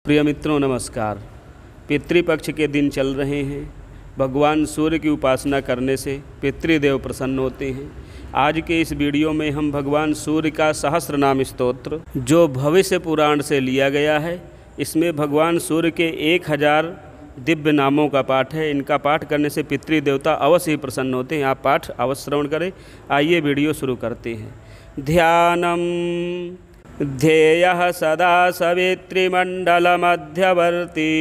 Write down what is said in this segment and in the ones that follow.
प्रिय मित्रों नमस्कार। पितृपक्ष के दिन चल रहे हैं। भगवान सूर्य की उपासना करने से पितृदेव प्रसन्न होते हैं। आज के इस वीडियो में हम भगवान सूर्य का सहस्र नाम स्तोत्र जो भविष्य पुराण से लिया गया है, इसमें भगवान सूर्य के 1000 दिव्य नामों का पाठ है। इनका पाठ करने से पितृदेवता अवश्य ही प्रसन्न होते हैं। आप पाठ अवश्य श्रवण करें। आइए वीडियो शुरू करते हैं। ध्यानम ध्येयः सदा सवितृमण्डलमध्यवर्ती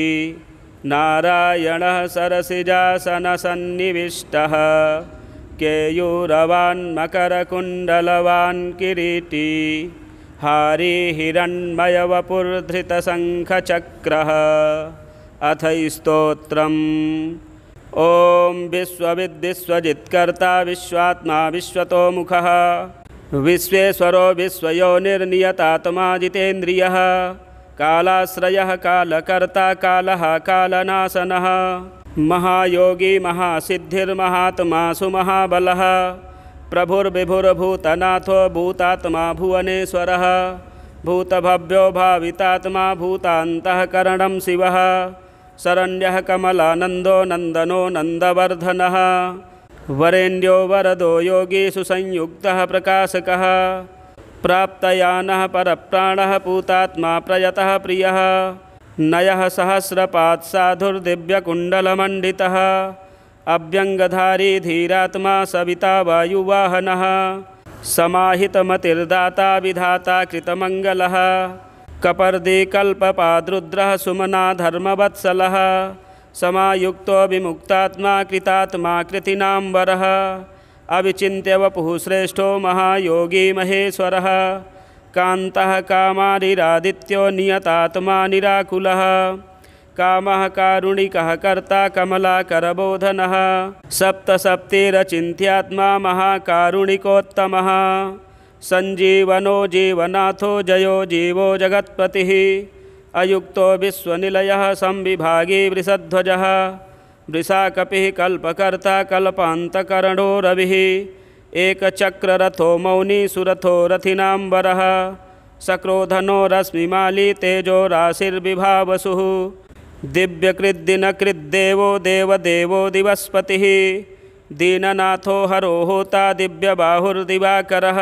नारायणः सरसिजासनसन्निविष्टः केयूरवान् मकरकुण्डलवान् किरीटी हारी हिरण्मयवपुर्धृतशङ्खचक्रः। अथ स्तोत्रम्। ॐ विश्वविद्विश्वजित्कर्ता विश्वात्मा विश्वतोमुखः विश्वेश्वरो विश्वयोनिर्नियतात्मा जितेन्द्रियः कालाश्रयः कालकर्ता कालः कालनाशनः महायोगी महासिद्धिर्महात्मा सुमहाबलः प्रभुर्विभुर्भूतनाथो भूतात्मा भुवनेश्वरः भूतभव्यो भावितात्मा भूतान्तःकरणं शिवः शरण्यः कमलानन्दो नन्दनो नन्दवर्धनः वरेण्यो वरदो योगी सुसंयुक्तः प्रकाशकः प्राप्तयानः परप्राणः पूतात्मा प्रयतः प्रियः नयः सहस्रपात् साधुर्दिव्यकुण्डलमण्डितः अभ्यङ्गधारी धीरात्मा सविता वायुवाहनः समाहितमतिर्दाता विधाता कृतमङ्गलः कपर्दी कल्पपाद्रुद्रः सुमना धर्मवत्सलः समायुक्तो विमुक्तात्मा कृतात्मा कृतिनाम्बरः अविचिन्त्य वपुः श्रेष्ठो महायोगी महेश्वरः कान्तः कामारिरादित्यो नियतात्मा निराकुलः कामः कारुणिकः कर्ता कमलाकरबोधनः सप्तसप्तिरचिन्त्यात्मा महाकारुणिकोत्तमः सञ्जीवनो जीवनाथो जयो जीवो जगत्पतिः अयुक्तो विश्वनिलयः संविभागी वृषध्वजः वृषाकपिः कल्पकर्ता कल्पान्तकरणो रविः एकचक्ररथो मौनी सुरथो रथिनाम्बरः सक्रोधनो रश्मिमाली तेजो राशिर्विभावसुः दिव्यकृद्दिनकृद्देवो देवदेवो दिवस्पतिः दीननाथो हरो होता दिव्यबाहुर्दिवाकरः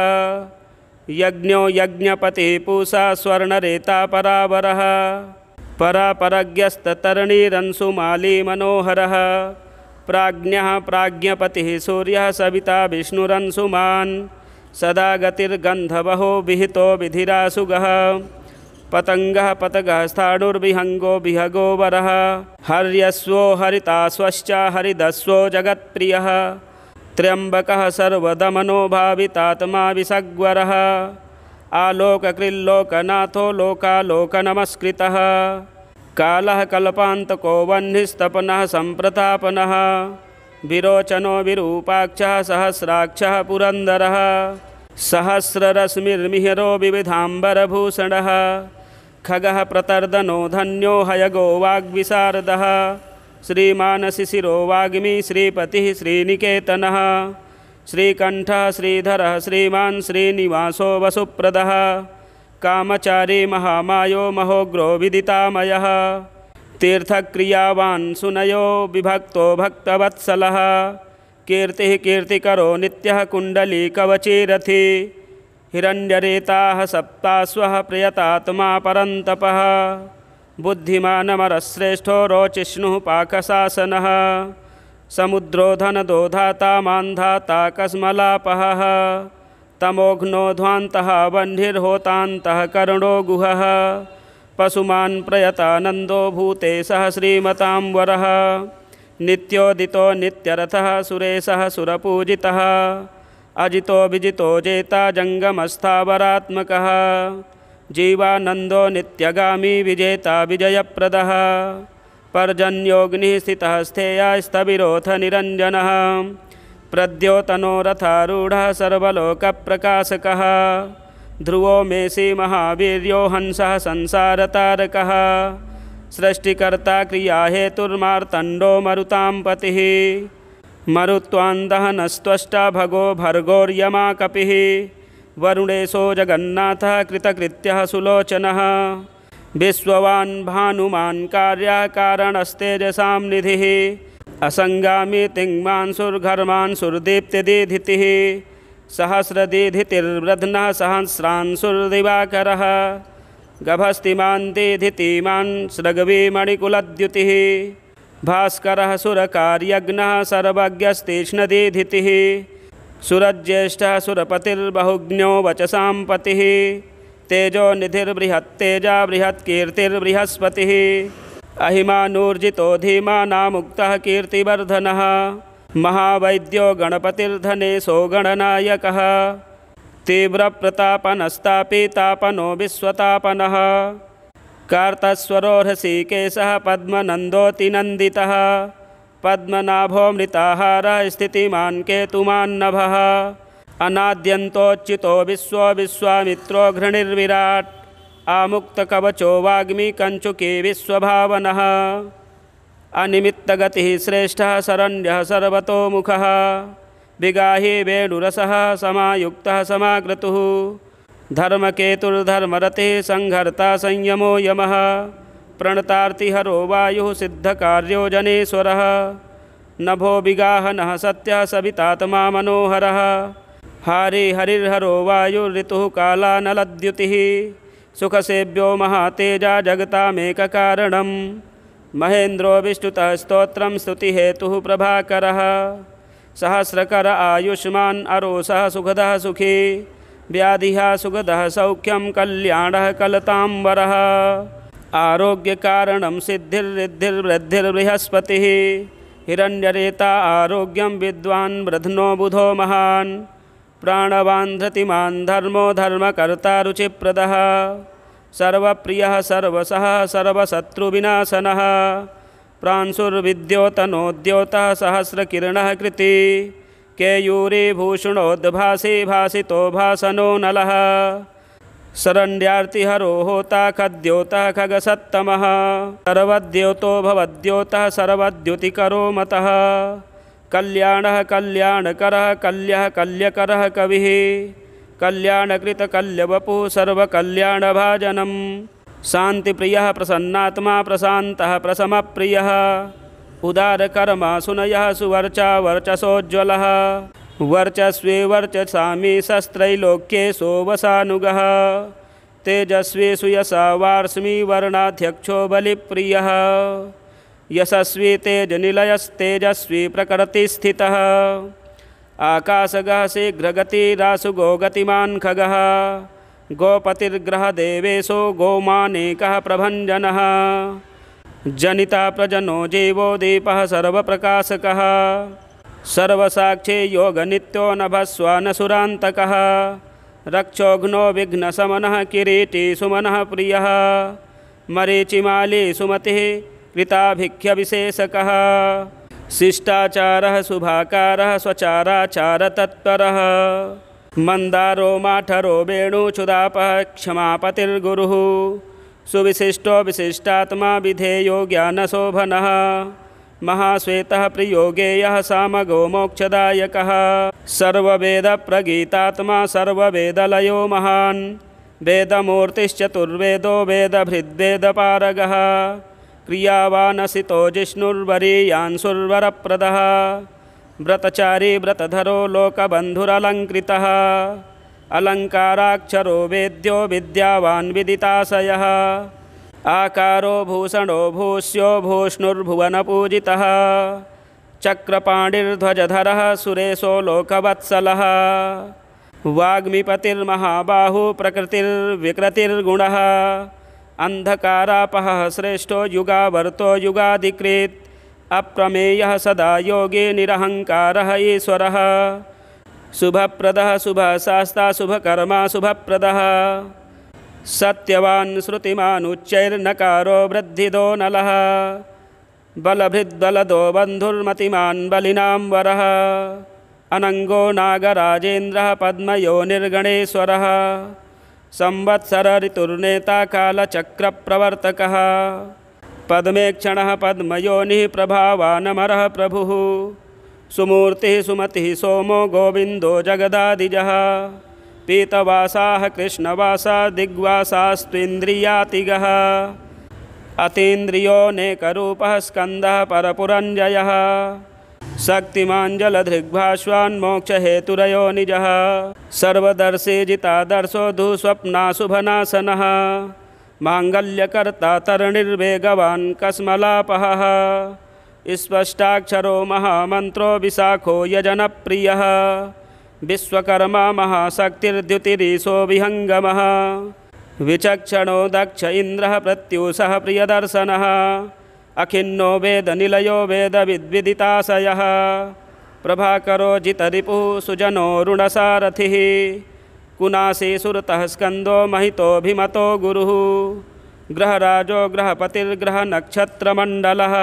यज्ञो यज्ञपतिः पूषा स्वर्णरेता परावरः परापरज्ञस्ततरणीरंशुमाली मनोहरः प्राज्ञः प्राज्ञपतिः सूर्यः सविता विष्णुरंशुमान् सदा गतिर्गन्धवहो विहितो विधिरासुगः पतङ्गः पतगः स्थाणुर्विहङ्गो विहगो वरः हर्यश्वो हरिताश्वश्च हरिदस्वो जगत्प्रियः त्र्यम्बकः सर्वदमनो भावितात्मा विसग्वरः आलोककृल्लोकनाथो लोकालोकनमस्कृतः कालः कल्पान्तको वह्निस्तपनः सम्प्रतापनः विरोचनो विरूपाक्षः सहस्राक्षः पुरन्दरः सहस्ररश्मिर्मिहिरो विविधाम्बरभूषणः खगः प्रतर्दनो धन्यो हयगो वाग्विशारदः श्रीमान् शिशिरो वाग्मी श्रीपतिः श्रीनिकेतनः श्रीकण्ठः श्रीधरः श्रीमान् श्रीनिवासो वसुप्रदः कामचारी महामायो महोग्रो विदितामयः तीर्थक्रियावान् सुनयो विभक्तो भक्तवत्सलः कीर्तिः कीर्तिकरो नित्यः कुण्डलीकवचीरथी हिरण्यरेताः सप्ताश्वः प्रियतात्मा परन्तपः बुद्धिमानमरश्रेष्ठो रोचिष्णुः पाकशासनः समुद्रो धनदोधाता मान्धाता कस्मलापहः तमोघ्नोध्वान्तः वह्निर्होतान्तः करुणो गुहः पशुमान् प्रयतानन्दो भूतेशः श्रीमताम्बरः नित्योदितो नित्यरथः सुरेशः सुरपूजितः अजितो विजितो जेता जङ्गमस्थावरात्मकः जीवानन्दो नित्यगामी विजेता विजयप्रदः पर्जन्योऽग्निः स्थितः स्थेयास्तविरोथ निरञ्जनः प्रद्योतनो रथारूढः सर्वलोकप्रकाशकः ध्रुवो मेषी महावीर्यो हंसः संसारतारकः सृष्टिकर्ता क्रियाहेतुर्मार्तण्डो मरुतां पतिः मरुत्वान्दहनस्त्वष्टा भगो भर्गोर्यमा कपिः वरुणेशो जगन्नाथः कृतकृत्यः सुलोचनः विश्ववान् भानुमान् कार्यकारणस्तेजसां निधिः असंगामी तिङ्मांसुर्घर्मांसुर्दीप्तिदीधितिः सहस्रदीधितिर्वृध्नः सहस्रांशुर्दिवाकरः गभस्तिमान् दीधितिमान् स्रग्वीमणिकुलद्युतिः भास्करः सुरकार्यज्ञः सर्वज्ञस्तीक्ष्णदीधितिः सुरज्येष्ठः सुरपतिर्बहुज्ञो वचसां पतिः तेजो निधिर्बृहत्तेजा बृहत्कीर्तिर्बृहस्पतिः अहिमानूर्जितो धीमानामुक्तः कीर्तिवर्धनः महावैद्यो गणपतिर्धनेशो गणनायकः तीव्रप्रतापनस्तापितापनो विश्वतापनः कार्तस्वरोर्हसीकेशः पद्मनन्दोऽतिनन्दितः पद्मनाभोऽमृताहारः स्थितिमान् केतुमान्नभः अनाद्यन्तोच्युतो विश्वामित्रो घृणिर्विराट् आमुक्तकवचो वाग्मी कञ्चुकी विश्वभावनः अनिमित्तगतिः श्रेष्ठः शरण्यः सर्वतोमुखः विगाही वेणुरसः समायुक्तः समाक्रतुः धर्मकेतुर्धर्मरतिः संहर्ता संयमो यमः प्रणतार्तिहरो वायुः सिद्धकार्यो जनेश्वरः नभो विगाहनः सत्यः सवितात्मा मनोहरः हारी हरिर्हरो वायुर्ऋतुः कालानलद्युतिः सुखसेव्यो महातेजा जगतामेककारणं महेन्द्रो विष्णुतः स्तोत्रं स्तुतिहेतुः प्रभाकरः सहस्रकर आयुष्मान् अरोसः सुखदः सुखी व्याधिः सुखदः सौख्यं कल्याणः कलताम्बरः आरोग्यकारणं सिद्धिर्रिद्धिर्वृद्धिर्बृहस्पतिः हिरण्यरेता आरोग्यं विद्वान् वृधनो बुधो महान् प्राणवान् धृतिमान् धर्मो धर्मकर्ता रुचिप्रदः सर्वप्रियः सर्वसः सर्वशत्रुविनाशनः प्रांशुर्विद्योतनोद्योतः सहस्रकिरणः कृति केयूरीभूषणोद्भासी भासितो भासनो नलः शरण्यार्तिहरो होता खद्योतः खगसत्तमः सर्वद्योतो भवद्योतः सर्वद्युतिकरो मतः कल्याणः कल्याणकरः कल्यः कल्यकरः कविः कल्याणकृतकल्यवपुः सर्वकल्याणभाजनं शान्तिप्रियः प्रसन्नात्मा प्रशान्तः प्रशमप्रियः उदारकर्मा सुनयः सुवर्चा वर्चसोज्ज्वलः वर्चस्वी वर्चसामी शस्त्रैलोक्ये सोवसानुगः तेजस्वी सुयसा वार्ष्मी वर्णाध्यक्षो बलिप्रियः यशस्वी तेजनिलयस्तेजस्वी प्रकृतिस्थितः आकाशगः शीघ्रगतिरासुगो गतिमान् खगः गोपतिर्ग्रहदेवेशो गोमानेकः प्रभञ्जनः जनिता प्रजनो जीवो दीपः सर्वप्रकाशकः सर्वसाक्षी योगनित्यो नभस्वानसुरान्तकः रक्षोघ्नो विघ्नशमनः किरीटी सुमनः प्रियः मरीचिमाली सुमतिः कृताभिख्यविशेषकः शिष्टाचारः शुभाकारः स्वचाराचारतत्परः मन्दारो माठरो वेणुचुदापः क्षमापतिर्गुरुः सुविशिष्टो विशिष्टात्मा विधेयो ज्ञानशोभनः महाश्वेतः प्रियो गेयः सामगो मोक्षदायकः सर्ववेदप्रगीतात्मा सर्ववेदलयो महान् वेदमूर्तिश्चतुर्वेदो वेदभृद्वेदपारगः क्रियावानसितो जिष्णुर्वरीयान्सुर्वरप्रदः व्रतचारी व्रतधरो लोकबन्धुरलङ्कृतः अलङ्काराक्षरो वेद्यो विद्यावान् विदिताशयः आकारो भूषणो भूष्यो भूष्णुर्भुवनपूजितः चक्रपाणिर्ध्वजधरः सुरेशो लोकवत्सलः वाग्मीपतिर्महाबाहु प्रकृतिर्विकृतिर्गुणः अंधकारापहः श्रेष्ठो युगावर्तो युगाधिकृत् अप्रमेयः सदा योगी निरहंकारः ईश्वरः शुभप्रदः शुभशास्ता शुभकर्मा शुभप्रदः सत्यवान् श्रुतिमान् उच्चैर्नकारो वृद्धिदो नलः बलभृद्बलदो बन्धुर्मतिमान् बलिनां वरः अनङ्गो नागराजेन्द्रः पद्मयोनिर्गणेश्वरः संवत्सर ऋतुर्नेता कालचक्रप्रवर्तकः पद्मेक्षणः पद्मयोनिः प्रभावानमरः प्रभुः सुमूर्तिः सुमतिः सोमो गोविन्दो जगदादिजः पीतवासाः कृष्णवासा दिग्वासास्त्विन्द्रियातिगः अतीन्द्रियो नेकरूपः स्कन्दः परपुरञ्जयः शक्तिमान् जलधृग्भास्वान् मोक्षहेतुरयो निजः सर्वदर्शी जितादर्शो दुःस्वप्नाशुभनाशनः माङ्गल्यकर्ता तरणिर्वेगवान् कस्मलापहः स्पष्टाक्षरो महामन्त्रो विशाखो यजनप्रियः विश्वकर्मा महाशक्तिर्द्युतिरीशो विहङ्गमः विचक्षणो दक्ष इन्द्रः प्रत्यूषः प्रियदर्शनः अखिन्नो वेदनिलयो वेदविद्विदिताशयः प्रभाकरो जितरिपुः सुजनो ऋणसारथिः कुनासी सुरतः स्कन्दो महितोऽभिमतो गुरुः ग्रहराजो ग्रहपतिर्ग्रहनक्षत्रमण्डलः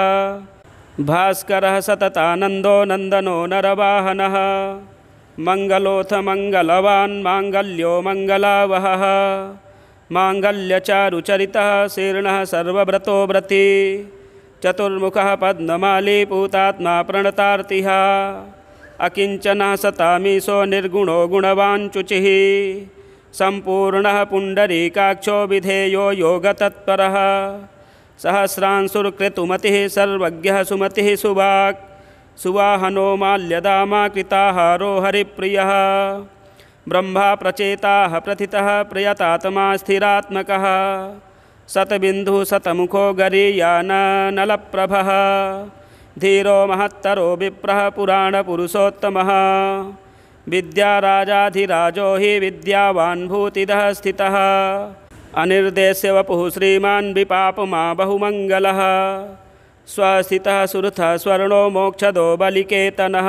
भास्करः सततानन्दो नन्दनो नरवाहनः मङ्गलोऽथ मङ्गलवान् माङ्गल्यो मङ्गलावहः माङ्गल्यचारुचरितः शीर्णः सर्वव्रतो व्रती चतुर्मुखः पद्ममाली पूतात्मा प्रणतार्तिः अकिञ्चनः सतामीशो निर्गुणो गुणवान् शुचिः सम्पूर्णः पुण्डरीकाक्षो विधेयो योगतत्परः सहस्रांशुर्कृतुमतिः सर्वज्ञः सुमतिः सुवाक् सुवाहनो माल्यदामा कृताहारो हरिप्रियः ब्रह्मा प्रचेताः प्रथितः प्रयतात्मा स्थिरात्मकः शतबिन्दुः शतमुखो गरीयाननलप्रभः धीरो महत्तरो विप्रः पुराणपुरुषोत्तमः विद्याराजाधिराजो हि विद्यावान् भूतिदः स्थितः अनिर्देश्य वपुः श्रीमान् विपापमा बहुमङ्गलः स्वस्थितः सुरथः स्वर्णो मोक्षदो बलिकेतनः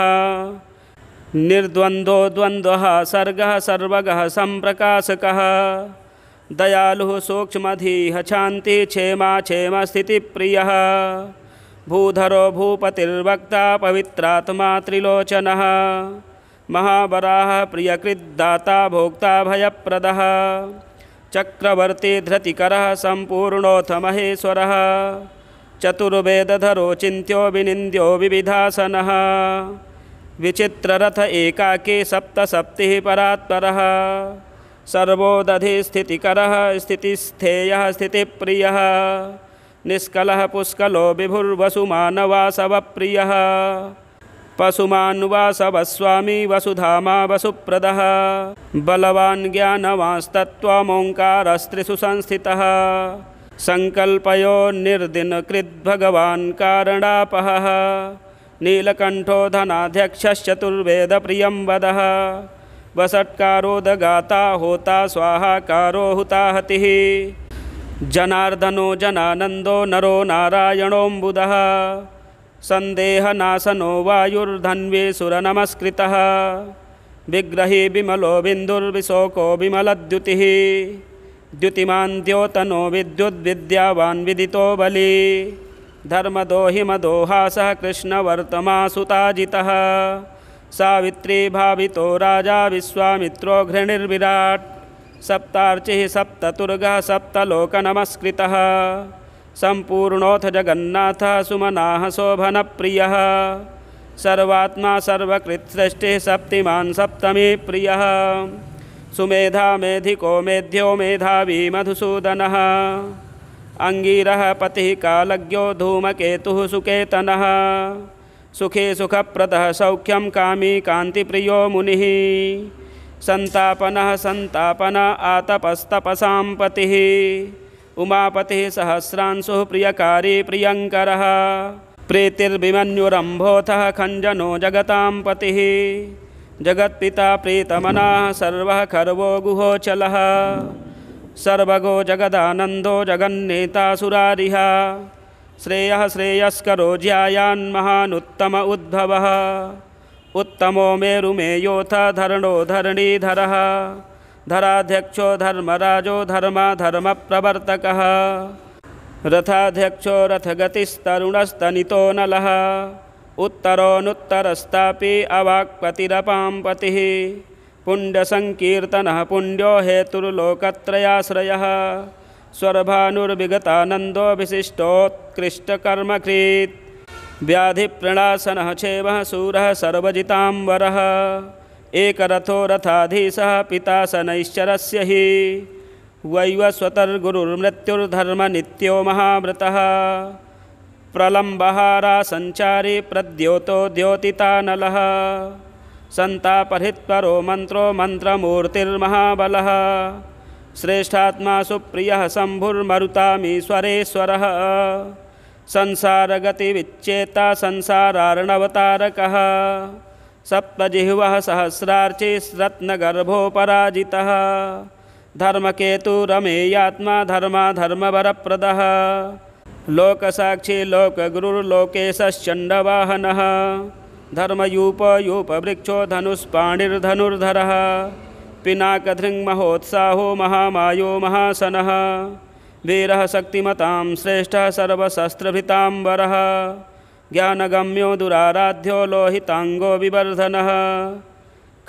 निर्द्वन्द्वो द्वन्द्वः सर्गः सर्वगः सम्प्रकाशकः दयालुः सूक्ष्मधीः शान्तिः क्षेमा क्षेमस्थितिप्रियः भूधरो भूपतिर्वक्ता पवित्रात्मा त्रिलोचनः महावराहः प्रियकृद्दाता भोक्ता भयप्रदः चक्रवर्ती धृतिकरः सम्पूर्णोऽथ महेश्वरः चतुर्वेदधरो चिन्त्यो विनिन्द्यो विविधासनः विचित्ररथ एकाकी सप्तसप्तिः परात्परः सर्वोदधिस्थितिकरः स्थितिस्थेयः स्थितिप्रियः निष्कलः पुष्कलो विभुर्वसुमानवासवप्रियः पशुमान्वासवस्वामी वसुधामा वसुप्रदः बलवान् ज्ञानवांस्तत्त्वमोङ्कारस्त्रिषु संस्थितः सङ्कल्पयो निर्दिनकृद्भगवान् कारणापहः नीलकण्ठो धनाध्यक्षश्चतुर्वेदप्रियं वदः वषट्कारोदगाता होता स्वाहाकारो हुताहतिः जनार्दनो जनानन्दो नरो नारायणोऽम्बुदः सन्देहनाशनो वायुर्धन्वी सुरनमस्कृतः विग्रही विमलो बिन्दुर्विशोको विमलद्युतिः द्युतिमान् द्योतनो विद्युद्विद्यावान् विदितो बली धर्मदो हिमदोहासः कृष्णवर्तमासुताजितः सावित्री भावितो राजा विश्वामित्रो घृणिर्विराट् सप्तार्चिः सप्ततुर्गः सप्तलोकनमस्कृतः सम्पूर्णोऽथ जगन्नाथः सुमनाः शोभनप्रियः सर्वात्मा सर्वकृत्सृष्टिः शक्तिमान् सप्तमी प्रियः सुमेधा मेधिको मेध्यो मेधावी मधुसूदनः अंगीरः पतिः कालज्ञो धूमकेतुः सुकेतनः सुखे सुखप्रदः सौख्यं कामी कान्तिप्रियो मुनिः संतापनः संतापन आतपस्तपसां पतिः उमापतिः सहस्रांशुः प्रियकारी प्रियङ्करः प्रीतिर्भिमन्युरम्भोथः खञ्जनो जगतां पतिः जगत्पिता प्रीतमनाः सर्वः खर्वो गुहोचलः सर्वगो जगदानन्दो जगन्नेता सुरारिः श्रेयः श्रेयस्करो ज्यायान्महानुत्तम उद्भवः उत्तमो मेरुमेयोऽथ धरणो धरणीधरः धराध्यक्षो धर्मराजो धर्मप्रवर्तकः रथाध्यक्षो रथगतिस्तरुणस्तनितो नलः उत्तरोऽनुत्तरस्तापि अवाक्पतिरपां पतिः पुण्यसङ्कीर्तनः पुण्यो हेतुर्लोकत्रयाश्रयः स्वरभानुर्विगतानन्दो विशिष्टोत्कृष्टकर्मकृत् व्याधिप्रणाशनः क्षेमः शूरः सर्वजिताम्बरः एक रथो रथाधीशः पिता शनैश्चरस्य हि वैवस्वतर्गुरुर्मृत्युर्धर्मनित्यो महाव्रतः प्रलम्बहारा संचारी प्रद्योतो द्योतितानलः संतापहृत्परो मंत्रो मंत्रमूर्तिर्महाबलः श्रेष्ठात्मा सुप्रियः शम्भुर्मरुतामीश्वरेश्वरः संसारगतिविच्चेता संसारार्णवतारकः सप्तजिह्वः सहस्रार्ची रत्नगर्भोपराजितः धर्मकेतुरमेयात्मा धर्माधर्मवरप्रदः लोकसाक्षी लोकगुरुर्लोकेशश्चण्डवाहनः धर्मयूपयूपवृक्षो धनुष्पाणिर्धनुर्धरः पिनाकधृङ्महोत्साहो महामायो महासनः वीरः शक्तिमतां श्रेष्ठः सर्वशस्त्रभृताम्बरः ज्ञानगम्यो दुराराध्यो लोहितांगो विवर्धनः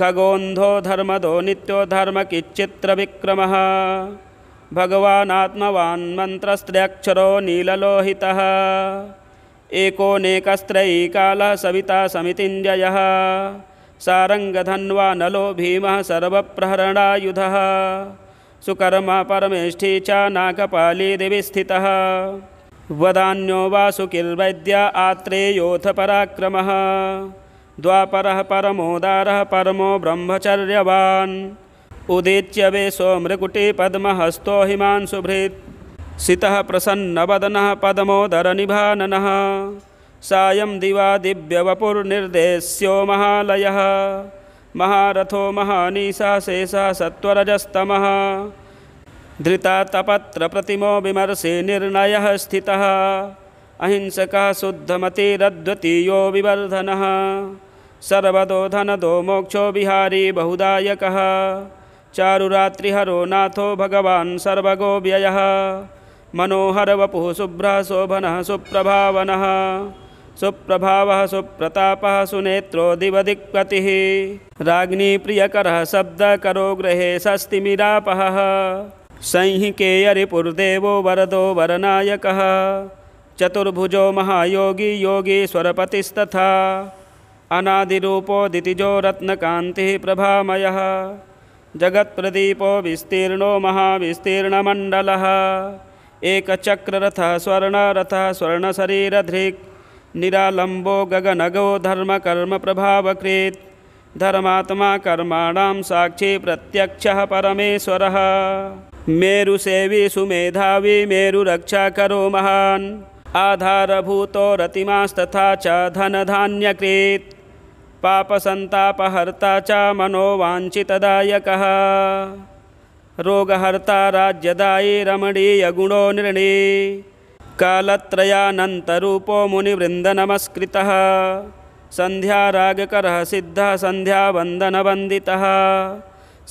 खगोन्धो धर्मदो नित्यो धर्मकिच्चित्रविक्रमः भगवानात्मवान् मन्त्रस्त्र्यक्षरो नीललोहितः एकोनेकस्त्रयीकालः सविता समितिञ्जयः सारङ्गधन्वानलो भीमः सर्वप्रहरणायुधः सुकर्मा परमेष्ठी च नागपाली दिवि स्थितः वदान्यो वासुकिर्वैद्य आत्रेयोऽथ पराक्रमः द्वापरः परमोदारः परमो ब्रह्मचर्यवान् उदीच्य वेशो मृकुटी पद्महस्तो हिमांशुभृत् सितः प्रसन्नवदनः पद्मोदरनिभाननः सायं दिवा दिव्यवपुर्निर्देश्यो महालयः महारथो महानीशः शेषः सत्वरजस्तमः धृतातपत्रप्रतिमो विमर्शे निर्णयः स्थितः अहिंसकः शुद्धमतिरद्वितीयो विवर्धनः सर्वदो धनदो मोक्षो विहारी बहुदायकः चारुरात्रिहरो नाथो भगवान् सर्वगो व्ययः मनोहर वपुः शुभ्रः शोभनः सुप्रभावनः सुप्रभावः सुप्रतापः सुनेत्रो दिवदिक्पतिः राज्ञी प्रियकरः शब्दकरो गृहे षष्टिमिरापहः संहिकेयरिपुर्देवो वरदो वरनायकः चतुर्भुजो महायोगी योगीश्वरपतिस्तथा अनादिरूपो दितिजो रत्नकान्तिः प्रभामयः जगत्प्रदीपो विस्तीर्णो महाविस्तीर्णमण्डलः एकचक्ररथः स्वर्णरथः स्वर्णशरीरधृक् निरालम्बो गगनगो धर्मकर्मप्रभावकृत् धर्मात्मा कर्माणां साक्षी प्रत्यक्षः परमेश्वरः मेरुसेवी सुमेधावी मेरुरक्षाकरो महान् आधारभूतो रतिमास्तथा च धनधान्यकृत् पापसन्तापहर्ता च मनोवाञ्छितदायकः रोगहर्ता राज्यदायी रमणीयगुणो निर्णी कालत्रयानन्तरूपो मुनिवृन्दनमस्कृतः सन्ध्यारागकरः सिद्धः सन्ध्यावन्दनवन्दितः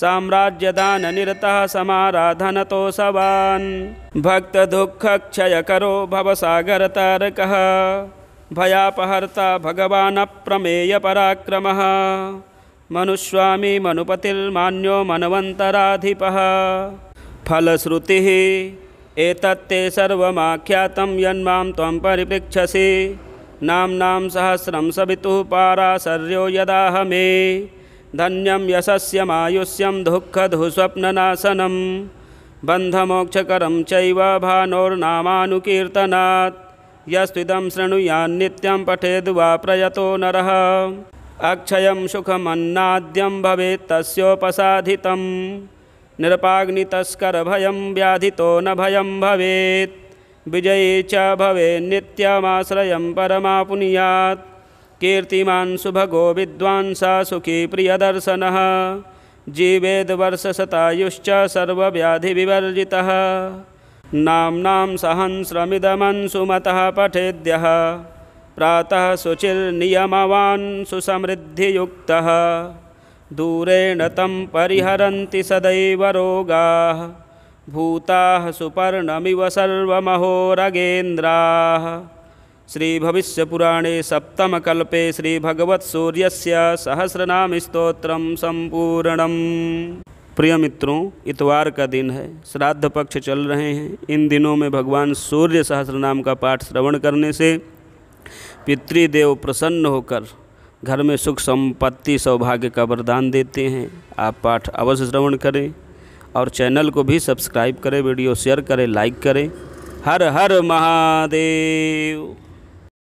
साम्राज्यदाननिरतः समाराधनतोषवान् भक्तदुःखक्षयकरो भवसागरतारकः भयापहर्ता भगवानप्रमेयपराक्रमः मनुस्वामी मनुपतिर्मान्यो मनवन्तराधिपः फलश्रुतिः एतत्ते सर्वमाख्यातं यन्मां त्वं परिपृच्छसि नाम्नां सहस्रं सवितुः पाराशर्यो यदाह मे धन्यं यशस्यमायुष्यं दुःखदुःस्वप्ननाशनं बन्धमोक्षकरं चैव भानोर्नामानुकीर्तनात् यस्त्विदं शृणुयान्नित्यं पठेद् वा प्रयतो नरः अक्षयं सुखमन्नाद्यं भवेत् तस्योपसाधितं निरपाग्नितस्करभयं व्याधितो न भयं भवेत् विजयी च भवेन्नित्यमाश्रयं परमापुनीयात् कीर्तिमान् सुभगो विद्वान् सा सुखी प्रियदर्शनः जीवेद्वर्षशतायुश्च सर्वव्याधिविवर्जितः नाम्नां सहस्रमिदमंसुमतः पठेद्यः प्रातः शुचिर्नियमवान् सुसमृद्धियुक्तः दूरेण तं परिहरन्ति सदैव रोगाः भूताः सुपर्णमिव सर्वमहोरगेन्द्राः। श्रीभविष्यपुराणे सप्तमकल्पे श्रीभगवत्सूर्यस्य सहस्रनामस्तोत्रं सम्पूर्णम्। प्रिय मित्रों, इतवार का दिन है, श्राद्ध पक्ष चल रहे हैं। इन दिनों में भगवान सूर्य सहस्रनाम का पाठ श्रवण करने से पितृदेव प्रसन्न होकर घर में सुख संपत्ति सौभाग्य का वरदान देते हैं। आप पाठ अवश्य श्रवण करें और चैनल को भी सब्सक्राइब करें, वीडियो शेयर करें, लाइक करें। हर हर महादेव।